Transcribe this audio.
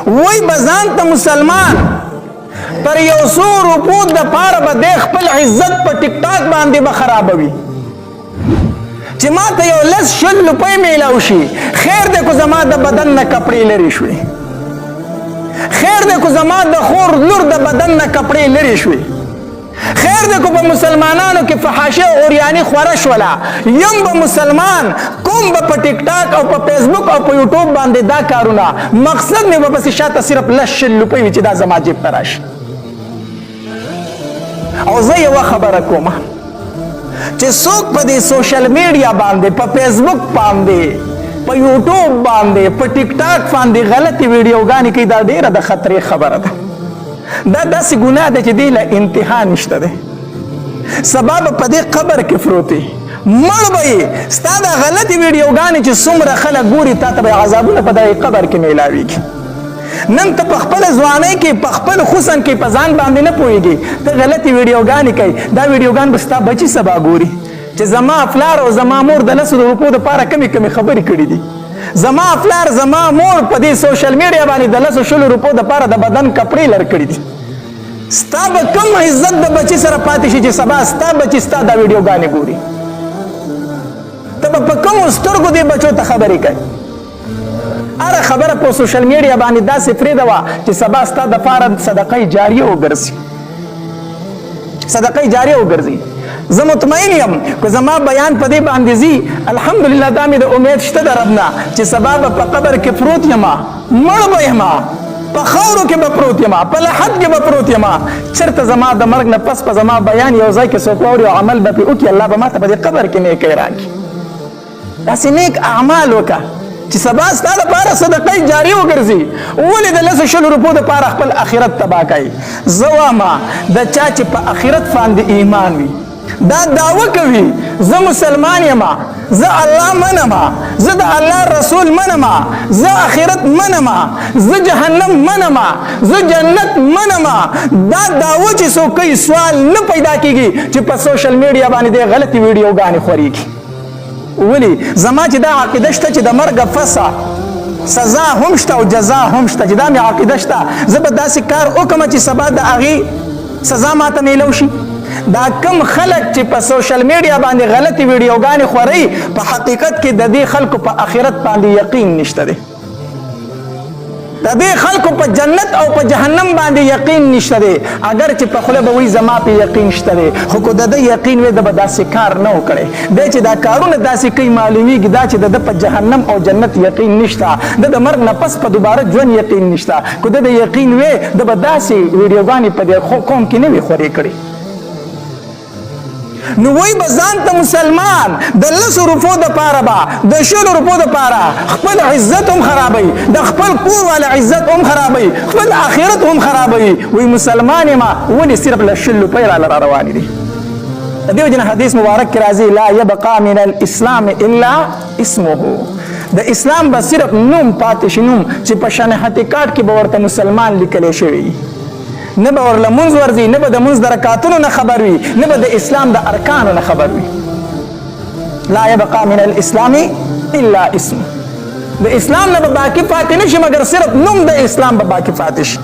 وای بزان ته مسلمان پر یو څو روپو د پاره به د خپل عزت په ټیک ټاک باندې به خرابوي چې ما ته یو لس شل روپۍ میلاو شي خیر دی کو زما د بدن نه کپړې لرې شوې خیر دی کو زما د خور لور د بدن نه کپړې لرې شوې خیر دی کو په مسلمانانو کې فحاشي او عریاني خوره شوله یم به مسلمان کوم به په ټیک ټاک او په فیسبوک او په یوټیوب باندې دا کارونه مقصد مې به پسې شاته صرف لس شل روپۍ وي چې دا زما جیب ته راشي او زه یوه خبره کوم چې څوک په دې سوشل میډیا باندې په فیسبوک باندې په یوټیوب باندې په ټیک ټاک باندې غلطي ویډیوګانې کوي دا ډیره د خطرې خبره ده دا داسې ګناه ده چې دې له انتها نشته دی سبا به په دې قبر کې پروت وي مړ به یې ستا دا غلطې ویډیوګانې چې څومره خلک ګوري تا ته به عذابونه په دغې قبر کې میلاویږي نن ته په خپله ځوانۍ کې په خپل حسن کې په ځان باندې نه پوهېږي ته غلطې ویډیوګانې کوي دا ویډیوګان به ستا بچي سبا ګوري چې زما پلار او زما مور د لسو روپو دپاره کمې کمې خبرې کړي دي زما پلار زما مور په دې سوشل میډیا باندې د لسو شلو روپو دپاره د بدن کپړې لر کړي دي ستا به کم عزت د بچي سره پاتې شي چې سبا ستا بچي ستا دا ویډیوګانې ګوري ته به په کومو سترګو دې بچو ته خبرې کوي هره خبره په سوشل میډیا باندې داسې پرېږدوه چې سبا ستا دپاره صدقه جاریه وګرځي صدقه جاریه وګرځي زه مطمئن یم که زما بیان په دې باندې ځي الحمدلله دا مې د امید شته د رب نه چې سبا به په قبر کې پروت یما مړ به یما په خاورو کې به پروت یما په لحد کې به پروت یما چېرته زما د مرګ نه پس په زما بیان یو ځای کې څوک واوري او عمل به پرې وکړي الله به ماته په دې قبر کې نیکی راکړي داسې نیک اعمال وکړه چې سبا ستا دپاره صدقه جاري وګرځي ولې د لسو شلو روپو دپاره خپل آخرت تباه کوي زه وامه د چا چې په آخرت باندې ایمان وي دا دعوه کوي زه مسلمان یم زه الله منم زه د الله رسول منم زه آخرت منم زه جهنم منم زه جنت منم دا دعوه چې څوک کوي سوال نه پیدا کیږي چې په سوشل میډیا باندې د غلطې ویډیوګانې خورېږي ولی زما چې دا عقیده شته چې د مرګ فسا سزا هم شته او جزا هم شته چې دا مې عقیده شته زه به داسې کار وکړم چې سبا د هغې سزا ماته میلو شي دا کم خلک چې په سوشل میډیا باندې غلطې ویډیوګانې خورئ په حقیقت کې د دې خلکو په آخرت باندې یقین نشته دی د دې خلکو په جنت او په جهنم باندې یقین نشته دی اگر چې په خوله به وایي زما په یقین شته دی خو که د ده یقین وی ده به داسې کار نه و کړی دی چې دا کارونه داسې کوي معلومیږي دا چې د ده په جهنم او جنت یقین نشته د د مرګ نه پس په دوباره ژوند یقین نشته که د د یقین وی ده به داسې ویډیوګانې په دې قوم کې نه وي خورې کړي نو وای به ځان ته مسلمان د لسو روپو دپاره به د شلو روپو دپاره خپل عزت هم خرابوي د خپل کور والا عزت هم خرابوي خپل آخرت هم خرابوي وای مسلمان یم ولې صرف له شل روپۍ راله را روانې دي د دې وجې نه حدیث مبارک کې راځي لا یبقا من الاسلام الا اسمه د اسلام به صرف نوم پاتې شي نوم چې په شناخت کارت کې به ورته مسلمان لیکلی شوی نه به ورله مونځ ورځي نه به د مونځ د رکعتونو نه خبر وي نه به د اسلام د ارکانو نه خبر وي لا یبقا من الاسلام الا اسم د اسلام نه به باقي پاتې نه شي مګر صرف نوم د اسلام به باقي پاتې شي